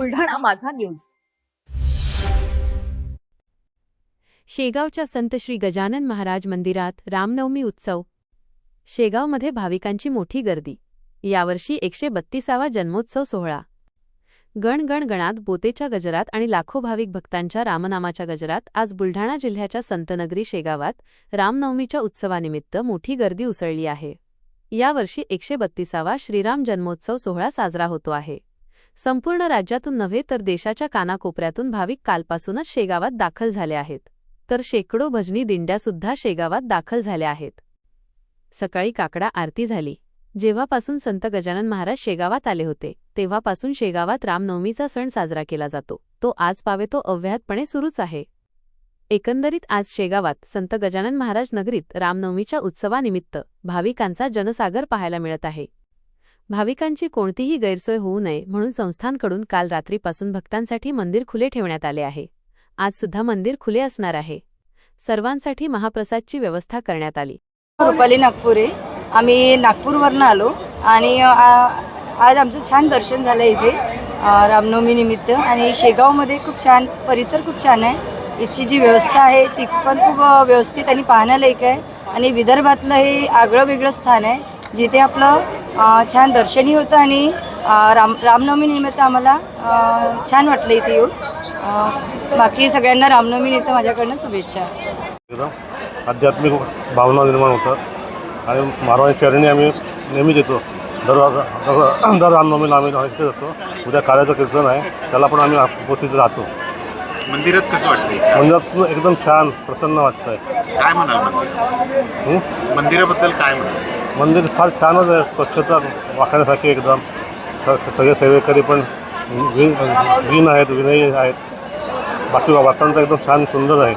बुलढाणा माझा न्यूज. शेगावच्या संत श्री गजानन महाराज मंदिरात रामनवमी उत्सव. शेगावमध्ये भाविकांची मोठी गर्दी. यावर्षी 132वा जन्मोत्सव सोहळा. गण गण गणात बोतेच्या गजरात आणि लाखो भाविक भक्तांच्या रामनामाच्या गजरात आज बुलढाणा जिल्ह्याच्या संतनगरी शेगावात रामनवमीच्या उत्सवानिमित्त मोठी गर्दी उसळली आहे. यावर्षी 132वा श्रीराम जन्मोत्सव सोहळा साजरा होतो आहे. संपूर्ण राज्यातून नव्हे तर देशाच्या कानाकोपऱ्यातून भाविक कालपासूनच शेगावात दाखल झाले आहेत. तर शेकडो भजनी दिंड्यासुद्धा शेगावात दाखल झाल्या आहेत. सकाळी काकडा आरती झाली. जेव्हापासून संत गजानन महाराज शेगावात आले होते तेव्हापासून शेगावात रामनवमीचा सण साजरा केला जातो. तो आज पावे तो अव्याहतपणे सुरूच आहे. एकंदरीत आज शेगावात संत गजानन महाराज नगरीत रामनवमीच्या उत्सवानिमित्त भाविकांचा जनसागर पाहायला मिळत आहे. भाविकांची कोणतीही गैरसोय होऊ नये म्हणून संस्थांकडून काल रात्रीपासून भक्तांसाठी मंदिर खुले ठेवण्यात आले आहे. आज सुद्धा मंदिर खुले असणार आहे. सर्वांसाठी महाप्रसादची व्यवस्था करण्यात आली. रुपाली नागपुरे. आम्ही नागपूरवरून आलो आणि आज आमचं छान दर्शन झालं इथे रामनवमी निमित्त. आणि शेगावमध्ये खूप छान परिसर, खूप छान आहे. इथची जी व्यवस्था आहे ती पण खूप व्यवस्थित आणि पाहण्यालायक आहे. आणि विदर्भातलं हे आगळं वेगळं स्थान आहे जिथे आपलं छान दर्शनही होतं आणि रामनवमी निमित्त आम्हाला छान वाटलं इथे येऊन. बाकी सगळ्यांना रामनवमी निमित्त माझ्याकडनं शुभेच्छा. आध्यात्मिक भावना निर्माण होतात आणि महाराजांच्या चरणी आम्ही नेहमीच येतो. दर रामनवमीला आम्ही इथेच असतो. उद्या काळाचं कीर्तन आहे, त्याला पण आम्ही उपस्थित राहतो. मंदिरात कसं वाटतंय? मंदिरात एकदम छान प्रसन्न वाटतंय. काय म्हणाल मंदिराबद्दल काय म्हणाल? मंदिर फार छानच आहे. स्वच्छता वाखाण्यासारखी एकदम. सगळे सेवेकरी पण विन आहेत, विनयी आहेत. बाकी वातावरण एकदम छान सुंदर आहे.